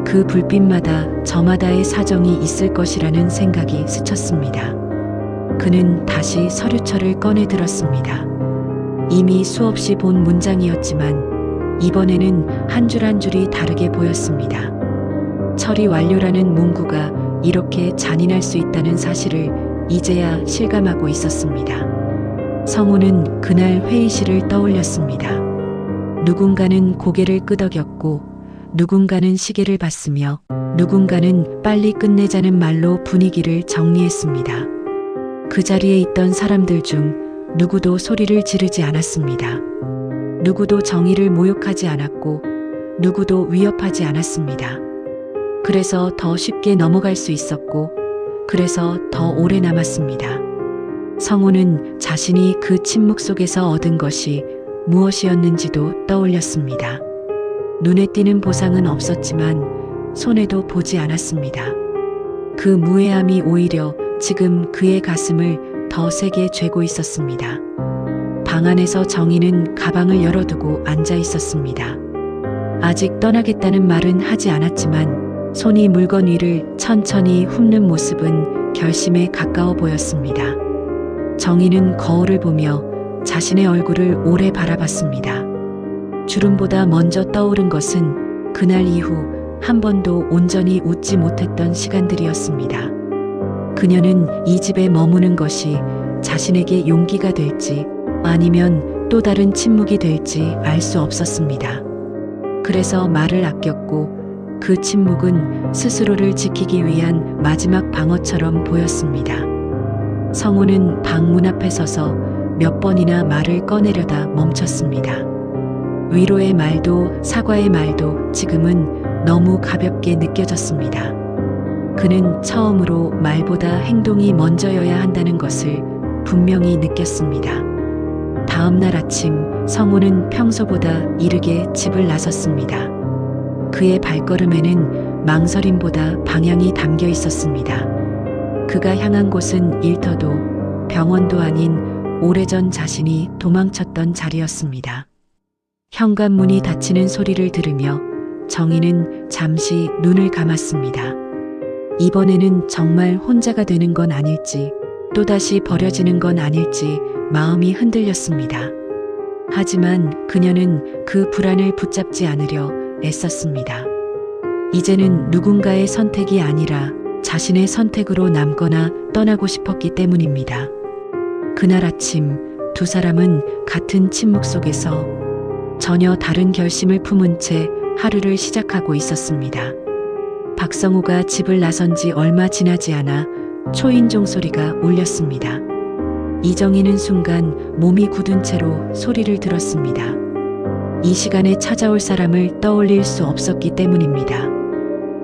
그 불빛마다 저마다의 사정이 있을 것이라는 생각이 스쳤습니다. 그는 다시 서류철을 꺼내 들었습니다. 이미 수없이 본 문장이었지만 이번에는 한 줄 한 줄이 다르게 보였습니다. 처리 완료라는 문구가 이렇게 잔인할 수 있다는 사실을 이제야 실감하고 있었습니다. 성우는 그날 회의실을 떠올렸습니다. 누군가는 고개를 끄덕였고 누군가는 시계를 봤으며 누군가는 빨리 끝내자는 말로 분위기를 정리했습니다. 그 자리에 있던 사람들 중 누구도 소리를 지르지 않았습니다. 누구도 정의를 모욕하지 않았고 누구도 위협하지 않았습니다. 그래서 더 쉽게 넘어갈 수 있었고 그래서 더 오래 남았습니다. 성우는 자신이 그 침묵 속에서 얻은 것이 무엇이었는지도 떠올렸습니다. 눈에 띄는 보상은 없었지만 손에도 보지 않았습니다. 그 무해함이 오히려 지금 그의 가슴을 더 세게 죄고 있었습니다. 방 안에서 정희는 가방을 열어두고 앉아 있었습니다. 아직 떠나겠다는 말은 하지 않았지만 손이 물건 위를 천천히 훑는 모습은 결심에 가까워 보였습니다. 정희는 거울을 보며 자신의 얼굴을 오래 바라봤습니다. 주름보다 먼저 떠오른 것은 그날 이후 한 번도 온전히 웃지 못했던 시간들이었습니다. 그녀는 이 집에 머무는 것이 자신에게 용기가 될지 아니면 또 다른 침묵이 될지 알 수 없었습니다. 그래서 말을 아꼈고 그 침묵은 스스로를 지키기 위한 마지막 방어처럼 보였습니다. 성우는 방 문 앞에 서서 몇 번이나 말을 꺼내려다 멈췄습니다. 위로의 말도 사과의 말도 지금은 너무 가볍게 느껴졌습니다. 그는 처음으로 말보다 행동이 먼저여야 한다는 것을 분명히 느꼈습니다. 다음 날 아침 성우는 평소보다 이르게 집을 나섰습니다. 그의 발걸음에는 망설임보다 방향이 담겨 있었습니다. 그가 향한 곳은 일터도 병원도 아닌 오래전 자신이 도망쳤던 자리였습니다. 현관문이 닫히는 소리를 들으며 정희는 잠시 눈을 감았습니다. 이번에는 정말 혼자가 되는 건 아닐지 또다시 버려지는 건 아닐지 마음이 흔들렸습니다. 하지만 그녀는 그 불안을 붙잡지 않으려 애썼습니다. 이제는 누군가의 선택이 아니라 자신의 선택으로 남거나 떠나고 싶었기 때문입니다. 그날 아침 두 사람은 같은 침묵 속에서 전혀 다른 결심을 품은 채 하루를 시작하고 있었습니다. 박성우가 집을 나선 지 얼마 지나지 않아 초인종 소리가 울렸습니다. 이정희는 순간 몸이 굳은 채로 소리를 들었습니다. 이 시간에 찾아올 사람을 떠올릴 수 없었기 때문입니다.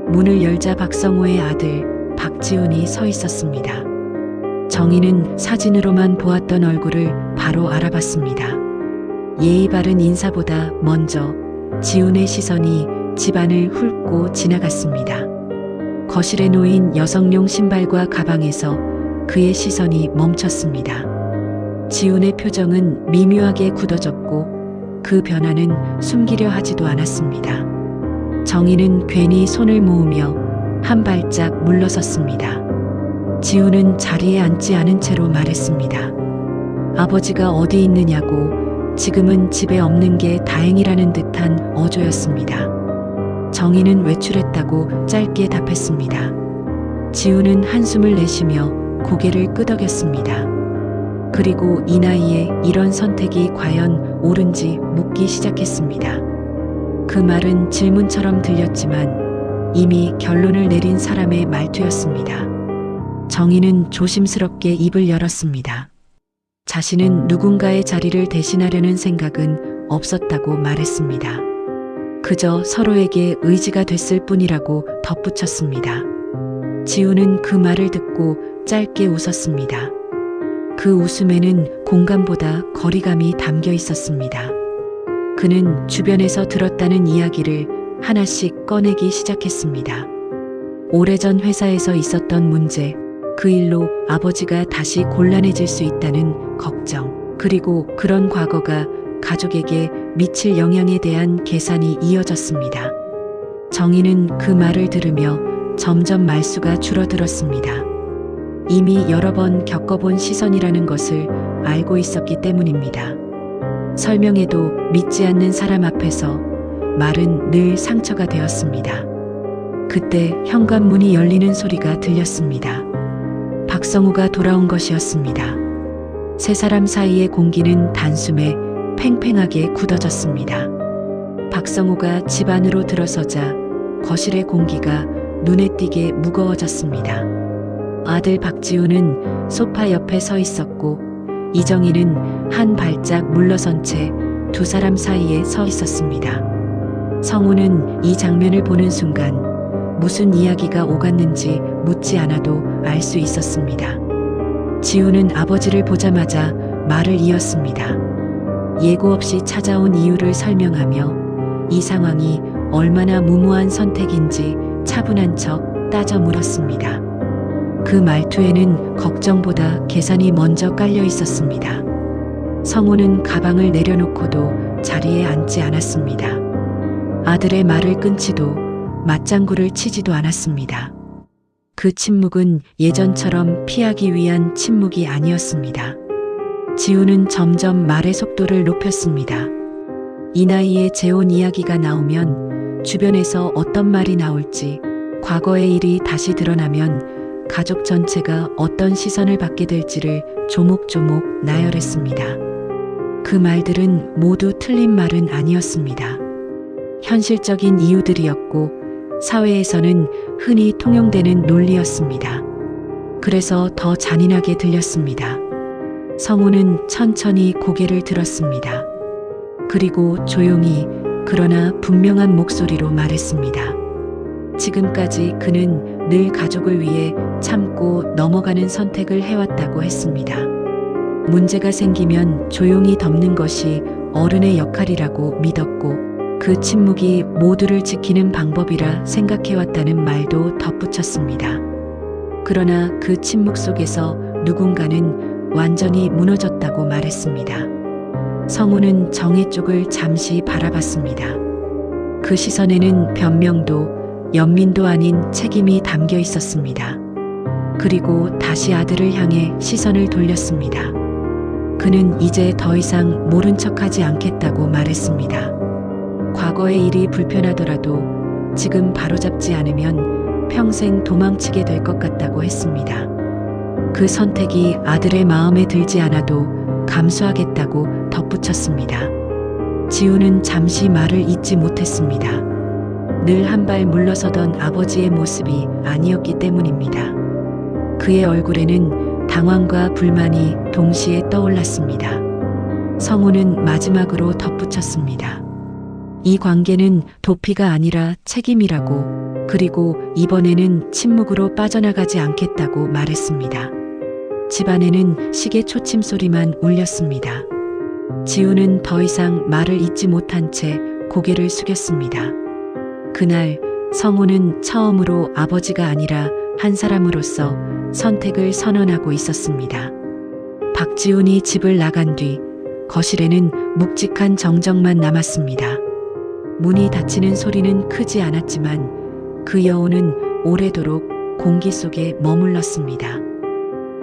문을 열자 박성우의 아들 박지훈이 서 있었습니다. 정희는 사진으로만 보았던 얼굴을 바로 알아봤습니다. 예의 바른 인사보다 먼저 지훈의 시선이 집안을 훑고 지나갔습니다. 거실에 놓인 여성용 신발과 가방에서 그의 시선이 멈췄습니다. 지훈의 표정은 미묘하게 굳어졌고 그 변화는 숨기려 하지도 않았습니다. 정희는 괜히 손을 모으며 한 발짝 물러섰습니다. 지훈은 자리에 앉지 않은 채로 말했습니다. 아버지가 어디 있느냐고 지금은 집에 없는 게 다행이라는 듯한 어조였습니다. 정희는 외출했다고 짧게 답했습니다. 지훈은 한숨을 내쉬며 고개를 끄덕였습니다. 그리고 이 나이에 이런 선택이 과연 옳은지 묻기 시작했습니다. 그 말은 질문처럼 들렸지만 이미 결론을 내린 사람의 말투였습니다. 정희는 조심스럽게 입을 열었습니다. 자신은 누군가의 자리를 대신하려는 생각은 없었다고 말했습니다. 그저 서로에게 의지가 됐을 뿐이라고 덧붙였습니다. 지훈은 그 말을 듣고 짧게 웃었습니다. 그 웃음에는 공감보다 거리감이 담겨 있었습니다. 그는 주변에서 들었다는 이야기를 하나씩 꺼내기 시작했습니다. 오래전 회사에서 있었던 문제, 그 일로 아버지가 다시 곤란해질 수 있다는 걱정, 그리고 그런 과거가 가족에게 미칠 영향에 대한 계산이 이어졌습니다. 정희는 그 말을 들으며 점점 말수가 줄어들었습니다. 이미 여러 번 겪어본 시선이라는 것을 알고 있었기 때문입니다. 설명해도 믿지 않는 사람 앞에서 말은 늘 상처가 되었습니다. 그때 현관문이 열리는 소리가 들렸습니다. 박성우가 돌아온 것이었습니다. 세 사람 사이의 공기는 단숨에 팽팽하게 굳어졌습니다. 박성우가 집 안으로 들어서자 거실의 공기가 눈에 띄게 무거워졌습니다. 아들 박지훈은 소파 옆에 서 있었고 이정희는 한 발짝 물러선 채 두 사람 사이에 서 있었습니다. 성우는 이 장면을 보는 순간 무슨 이야기가 오갔는지 묻지 않아도 알 수 있었습니다. 지훈은 아버지를 보자마자 말을 이었습니다. 예고 없이 찾아온 이유를 설명하며 이 상황이 얼마나 무모한 선택인지 차분한 척 따져 물었습니다. 그 말투에는 걱정보다 계산이 먼저 깔려 있었습니다. 성우는 가방을 내려놓고도 자리에 앉지 않았습니다. 아들의 말을 끊지도 맞장구를 치지도 않았습니다. 그 침묵은 예전처럼 피하기 위한 침묵이 아니었습니다. 지훈은 점점 말의 속도를 높였습니다. 이 나이에 재혼 이야기가 나오면 주변에서 어떤 말이 나올지, 과거의 일이 다시 드러나면 가족 전체가 어떤 시선을 받게 될지를 조목조목 나열했습니다. 그 말들은 모두 틀린 말은 아니었습니다. 현실적인 이유들이었고 사회에서는 흔히 통용되는 논리였습니다. 그래서 더 잔인하게 들렸습니다. 성우는 천천히 고개를 들었습니다. 그리고 조용히 그러나 분명한 목소리로 말했습니다. 지금까지 그는 늘 가족을 위해 참고 넘어가는 선택을 해왔다고 했습니다. 문제가 생기면 조용히 덮는 것이 어른의 역할이라고 믿었고 그 침묵이 모두를 지키는 방법이라 생각해왔다는 말도 덧붙였습니다. 그러나 그 침묵 속에서 누군가는 완전히 무너졌다고 말했습니다. 성우는 정희 쪽을 잠시 바라봤습니다. 그 시선에는 변명도 연민도 아닌 책임이 담겨 있었습니다. 그리고 다시 아들을 향해 시선을 돌렸습니다. 그는 이제 더 이상 모른 척하지 않겠다고 말했습니다. 과거의 일이 불편하더라도 지금 바로잡지 않으면 평생 도망치게 될 것 같다고 했습니다. 그 선택이 아들의 마음에 들지 않아도 감수하겠다고 덧붙였습니다. 지우는 잠시 말을 잇지 못했습니다. 늘 한 발 물러서던 아버지의 모습이 아니었기 때문입니다. 그의 얼굴에는 당황과 불만이 동시에 떠올랐습니다. 성우는 마지막으로 덧붙였습니다. 이 관계는 도피가 아니라 책임이라고, 그리고 이번에는 침묵으로 빠져나가지 않겠다고 말했습니다. 집안에는 시계 초침 소리만 울렸습니다. 지우는 더 이상 말을 잇지 못한 채 고개를 숙였습니다. 그날 성우는 처음으로 아버지가 아니라 한 사람으로서 선택을 선언하고 있었습니다. 박지훈이 집을 나간 뒤 거실에는 묵직한 정적만 남았습니다. 문이 닫히는 소리는 크지 않았지만 그 여운은 오래도록 공기 속에 머물렀습니다.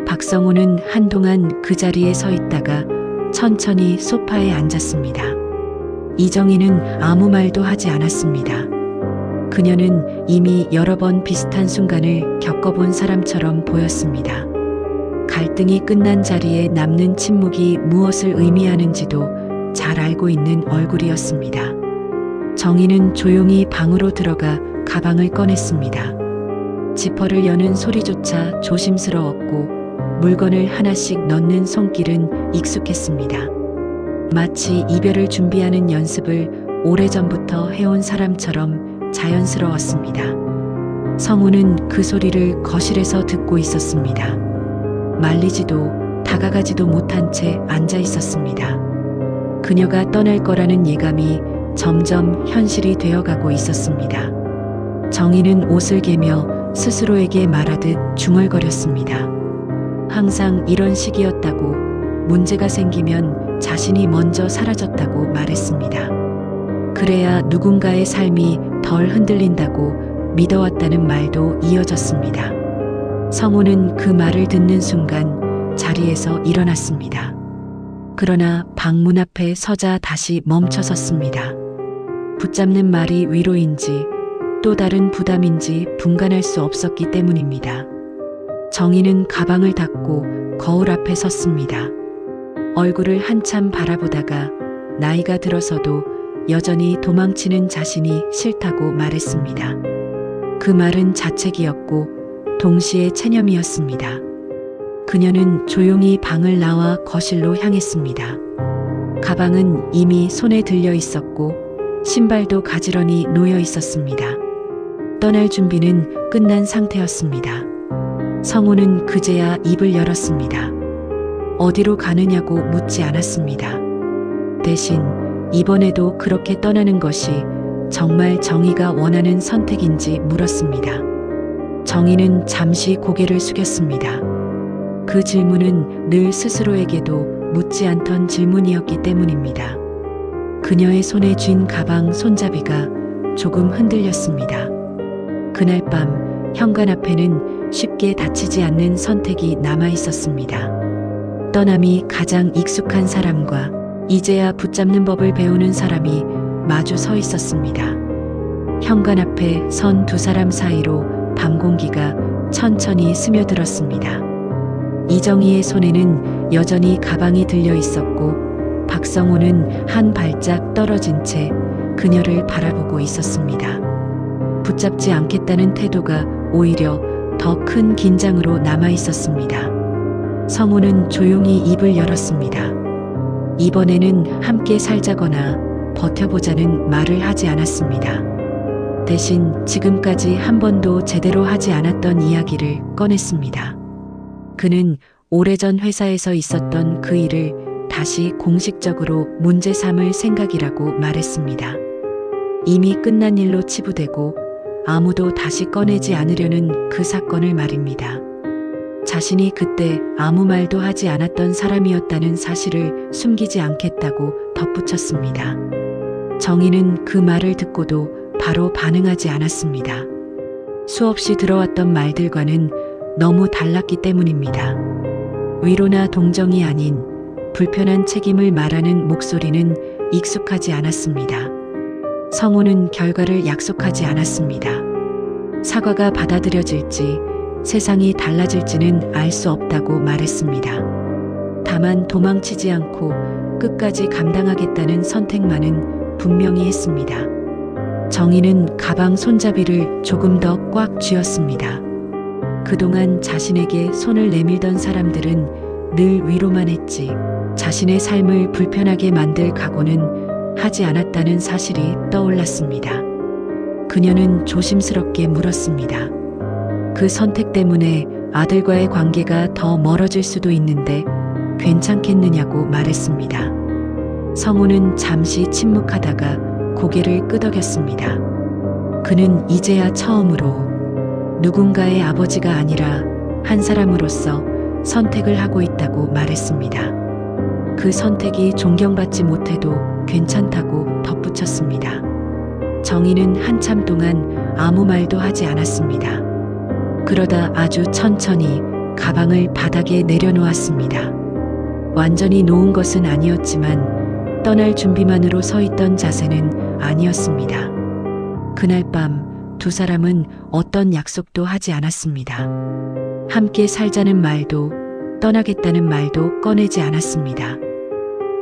박성우는 한동안 그 자리에 서 있다가 천천히 소파에 앉았습니다. 이정희는 아무 말도 하지 않았습니다. 그녀는 이미 여러 번 비슷한 순간을 겪어본 사람처럼 보였습니다. 갈등이 끝난 자리에 남는 침묵이 무엇을 의미하는지도 잘 알고 있는 얼굴이었습니다. 정희는 조용히 방으로 들어가 가방을 꺼냈습니다. 지퍼를 여는 소리조차 조심스러웠고 물건을 하나씩 넣는 손길은 익숙했습니다. 마치 이별을 준비하는 연습을 오래전부터 해온 사람처럼 자연스러웠습니다. 성우는 그 소리를 거실에서 듣고 있었습니다. 말리지도 다가가지도 못한 채 앉아 있었습니다. 그녀가 떠날 거라는 예감이 점점 현실이 되어가고 있었습니다. 정희는 옷을 개며 스스로에게 말하듯 중얼거렸습니다. 항상 이런 식이었다고, 문제가 생기면 자신이 먼저 사라졌다고 말했습니다. 그래야 누군가의 삶이 덜 흔들린다고 믿어왔다는 말도 이어졌습니다. 성우는 그 말을 듣는 순간 자리에서 일어났습니다. 그러나 방문 앞에 서자 다시 멈춰섰습니다. 붙잡는 말이 위로인지 또 다른 부담인지 분간할 수 없었기 때문입니다. 정희는 가방을 닫고 거울 앞에 섰습니다. 얼굴을 한참 바라보다가 나이가 들어서도 여전히 도망치는 자신이 싫다고 말했습니다. 그 말은 자책이었고 동시에 체념이었습니다. 그녀는 조용히 방을 나와 거실로 향했습니다. 가방은 이미 손에 들려 있었고 신발도 가지런히 놓여 있었습니다. 떠날 준비는 끝난 상태였습니다. 성우는 그제야 입을 열었습니다. 어디로 가느냐고 묻지 않았습니다. 대신 이번에도 그렇게 떠나는 것이 정말 정희가 원하는 선택인지 물었습니다. 정희는 잠시 고개를 숙였습니다. 그 질문은 늘 스스로에게도 묻지 않던 질문이었기 때문입니다. 그녀의 손에 쥔 가방 손잡이가 조금 흔들렸습니다. 그날 밤 현관 앞에는 쉽게 다치지 않는 선택이 남아 있었습니다. 떠남이 가장 익숙한 사람과 이제야 붙잡는 법을 배우는 사람이 마주 서 있었습니다. 현관 앞에 선 두 사람 사이로 밤 공기가 천천히 스며들었습니다. 이정희의 손에는 여전히 가방이 들려 있었고 박성호는 한 발짝 떨어진 채 그녀를 바라보고 있었습니다. 붙잡지 않겠다는 태도가 오히려 더 큰 긴장으로 남아 있었습니다. 성호는 조용히 입을 열었습니다. 이번에는 함께 살자거나 버텨보자는 말을 하지 않았습니다. 대신 지금까지 한 번도 제대로 하지 않았던 이야기를 꺼냈습니다. 그는 오래전 회사에서 있었던 그 일을 다시 공식적으로 문제 삼을 생각이라고 말했습니다. 이미 끝난 일로 치부되고 아무도 다시 꺼내지 않으려는 그 사건을 말입니다. 자신이 그때 아무 말도 하지 않았던 사람이었다는 사실을 숨기지 않겠다고 덧붙였습니다. 정희는 그 말을 듣고도 바로 반응하지 않았습니다. 수없이 들어왔던 말들과는 너무 달랐기 때문입니다. 위로나 동정이 아닌 불편한 책임을 말하는 목소리는 익숙하지 않았습니다. 성호는 결과를 약속하지 않았습니다. 사과가 받아들여질지 세상이 달라질지는 알 수 없다고 말했습니다. 다만 도망치지 않고 끝까지 감당하겠다는 선택만은 분명히 했습니다. 정희는 가방 손잡이를 조금 더 꽉 쥐었습니다. 그동안 자신에게 손을 내밀던 사람들은 늘 위로만 했지 자신의 삶을 불편하게 만들 각오는 하지 않았다는 사실이 떠올랐습니다. 그녀는 조심스럽게 물었습니다. 그 선택 때문에 아들과의 관계가 더 멀어질 수도 있는데 괜찮겠느냐고 말했습니다. 성호는 잠시 침묵하다가 고개를 끄덕였습니다. 그는 이제야 처음으로 누군가의 아버지가 아니라 한 사람으로서 선택을 하고 있다고 말했습니다. 그 선택이 존경받지 못해도 괜찮다고 덧붙였습니다. 정희는 한참 동안 아무 말도 하지 않았습니다. 그러다 아주 천천히 가방을 바닥에 내려놓았습니다. 완전히 놓은 것은 아니었지만 떠날 준비만으로 서 있던 자세는 아니었습니다. 그날 밤 두 사람은 어떤 약속도 하지 않았습니다. 함께 살자는 말도 떠나겠다는 말도 꺼내지 않았습니다.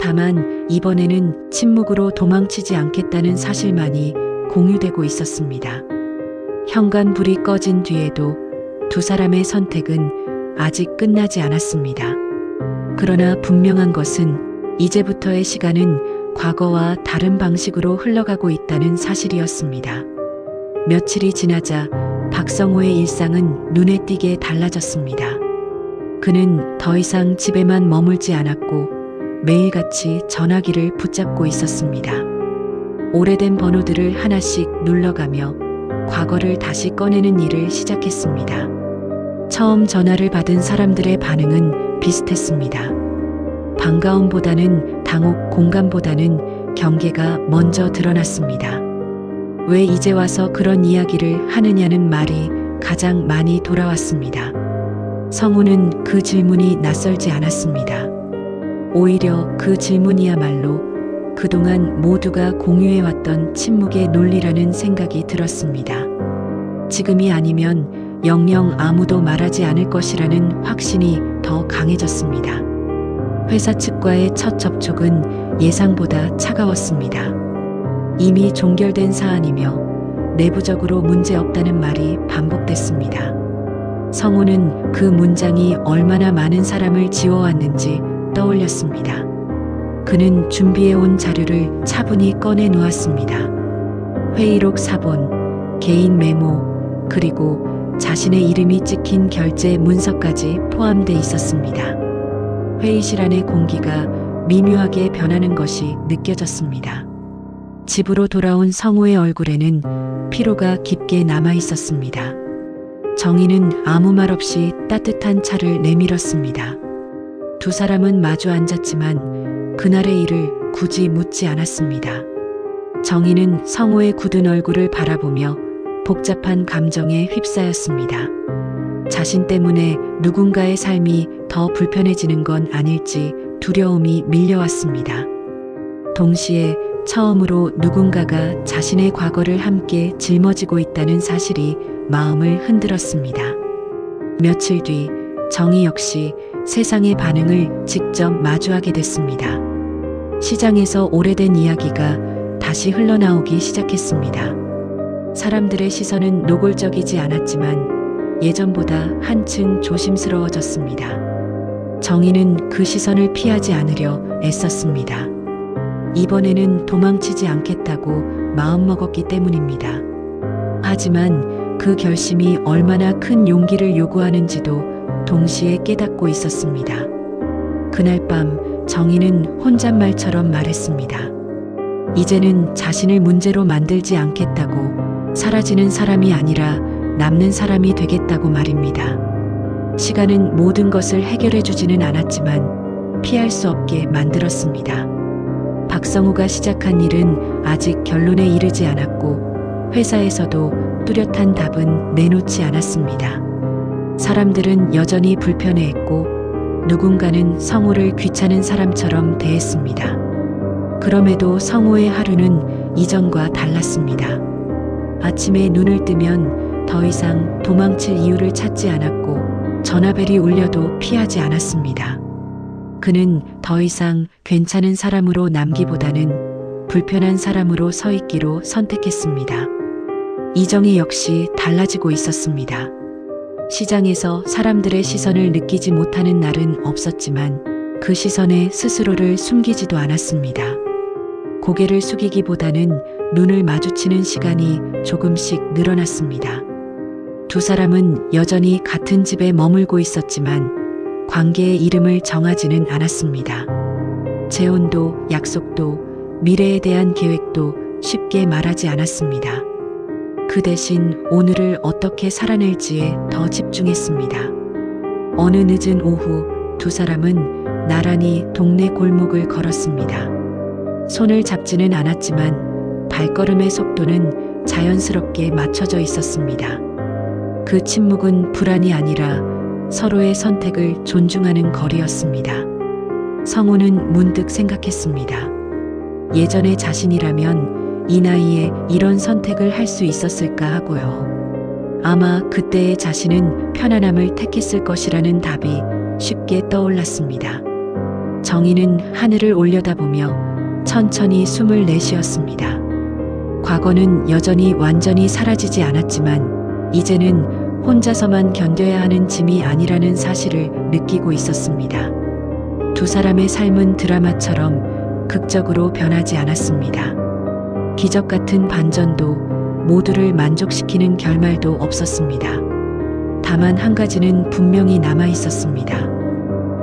다만 이번에는 침묵으로 도망치지 않겠다는 사실만이 공유되고 있었습니다. 현관불이 꺼진 뒤에도 두 사람의 선택은 아직 끝나지 않았습니다. 그러나 분명한 것은 이제부터의 시간은 과거와 다른 방식으로 흘러가고 있다는 사실이었습니다. 며칠이 지나자 박성호의 일상은 눈에 띄게 달라졌습니다. 그는 더 이상 집에만 머물지 않았고 매일같이 전화기를 붙잡고 있었습니다. 오래된 번호들을 하나씩 눌러가며 과거를 다시 꺼내는 일을 시작했습니다. 처음 전화를 받은 사람들의 반응은 비슷했습니다. 반가움보다는 당혹, 공감보다는 경계가 먼저 드러났습니다. 왜 이제 와서 그런 이야기를 하느냐는 말이 가장 많이 돌아왔습니다. 성우는 그 질문이 낯설지 않았습니다. 오히려 그 질문이야말로 그동안 모두가 공유해왔던 침묵의 논리라는 생각이 들었습니다. 지금이 아니면 영영 아무도 말하지 않을 것이라는 확신이 더 강해졌습니다. 회사 측과의 첫 접촉은 예상보다 차가웠습니다. 이미 종결된 사안이며 내부적으로 문제없다는 말이 반복됐습니다. 성우는 그 문장이 얼마나 많은 사람을 지워왔는지 떠올렸습니다. 그는 준비해온 자료를 차분히 꺼내 놓았습니다. 회의록 사본, 개인 메모, 그리고 자신의 이름이 찍힌 결제 문서까지 포함돼 있었습니다. 회의실 안의 공기가 미묘하게 변하는 것이 느껴졌습니다. 집으로 돌아온 성우의 얼굴에는 피로가 깊게 남아 있었습니다. 정희는 아무 말 없이 따뜻한 차를 내밀었습니다. 두 사람은 마주 앉았지만 그날의 일을 굳이 묻지 않았습니다. 정희는 성우의 굳은 얼굴을 바라보며 복잡한 감정에 휩싸였습니다. 자신 때문에 누군가의 삶이 더 불편해지는 건 아닐지 두려움이 밀려왔습니다. 동시에 처음으로 누군가가 자신의 과거를 함께 짊어지고 있다는 사실이 마음을 흔들었습니다. 며칠 뒤 정희 역시 세상의 반응을 직접 마주하게 됐습니다. 시장에서 오래된 이야기가 다시 흘러나오기 시작했습니다. 사람들의 시선은 노골적이지 않았지만 예전보다 한층 조심스러워졌습니다. 정희는 그 시선을 피하지 않으려 애썼습니다. 이번에는 도망치지 않겠다고 마음먹었기 때문입니다. 하지만 그 결심이 얼마나 큰 용기를 요구하는지도 동시에 깨닫고 있었습니다. 그날 밤 정희는 혼잣말처럼 말했습니다. 이제는 자신을 문제로 만들지 않겠다고, 사라지는 사람이 아니라 남는 사람이 되겠다고 말입니다. 시간은 모든 것을 해결해 주지는 않았지만 피할 수 없게 만들었습니다. 박성우가 시작한 일은 아직 결론에 이르지 않았고 회사에서도 뚜렷한 답은 내놓지 않았습니다. 사람들은 여전히 불편해했고 누군가는 성우를 귀찮은 사람처럼 대했습니다. 그럼에도 성우의 하루는 이전과 달랐습니다. 아침에 눈을 뜨면 더 이상 도망칠 이유를 찾지 않았고 전화벨이 울려도 피하지 않았습니다. 그는 더 이상 괜찮은 사람으로 남기보다는 불편한 사람으로 서 있기로 선택했습니다. 이정희 역시 달라지고 있었습니다. 시장에서 사람들의 시선을 느끼지 못하는 날은 없었지만 그 시선에 스스로를 숨기지도 않았습니다. 고개를 숙이기보다는 눈을 마주치는 시간이 조금씩 늘어났습니다. 두 사람은 여전히 같은 집에 머물고 있었지만 관계의 이름을 정하지는 않았습니다. 재혼도 약속도 미래에 대한 계획도 쉽게 말하지 않았습니다. 그 대신 오늘을 어떻게 살아낼지에 더 집중했습니다. 어느 늦은 오후 두 사람은 나란히 동네 골목을 걸었습니다. 손을 잡지는 않았지만 발걸음의 속도는 자연스럽게 맞춰져 있었습니다. 그 침묵은 불안이 아니라 서로의 선택을 존중하는 거리였습니다. 성우는 문득 생각했습니다. 예전의 자신이라면 이 나이에 이런 선택을 할 수 있었을까 하고요. 아마 그때의 자신은 편안함을 택했을 것이라는 답이 쉽게 떠올랐습니다. 정희는 하늘을 올려다보며 천천히 숨을 내쉬었습니다. 과거는 여전히 완전히 사라지지 않았지만 이제는 혼자서만 견뎌야 하는 짐이 아니라는 사실을 느끼고 있었습니다. 두 사람의 삶은 드라마처럼 극적으로 변하지 않았습니다. 기적 같은 반전도 모두를 만족시키는 결말도 없었습니다. 다만 한 가지는 분명히 남아 있었습니다.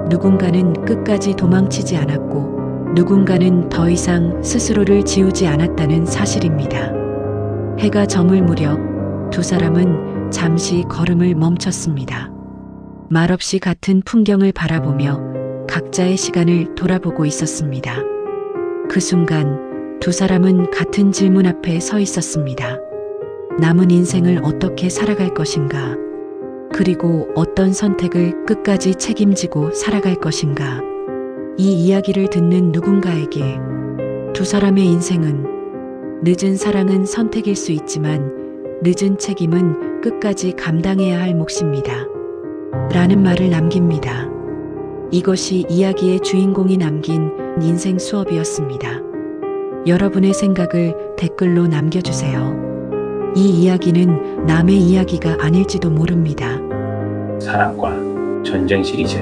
누군가는 끝까지 도망치지 않았고 누군가는 더 이상 스스로를 지우지 않았다는 사실입니다. 해가 저물 무렵 두 사람은 잠시 걸음을 멈췄습니다. 말없이 같은 풍경을 바라보며 각자의 시간을 돌아보고 있었습니다. 그 순간 두 사람은 같은 질문 앞에 서 있었습니다. 남은 인생을 어떻게 살아갈 것인가? 그리고 어떤 선택을 끝까지 책임지고 살아갈 것인가? 이 이야기를 듣는 누군가에게 두 사람의 인생은 늦은 사랑은 선택일 수 있지만 늦은 책임은 끝까지 감당해야 할 몫입니다. 라는 말을 남깁니다. 이것이 이야기의 주인공이 남긴 인생 수업이었습니다. 여러분의 생각을 댓글로 남겨주세요. 이 이야기는 남의 이야기가 아닐지도 모릅니다. 사랑과 전쟁 시리즈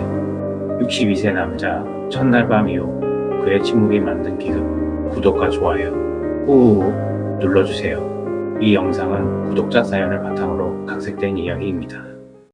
62세 남자 첫날 밤 이후 그의 침묵이 만든 비극. 구독과 좋아요 꾹 눌러주세요. 이 영상은 구독자 사연을 바탕으로 각색된 이야기입니다.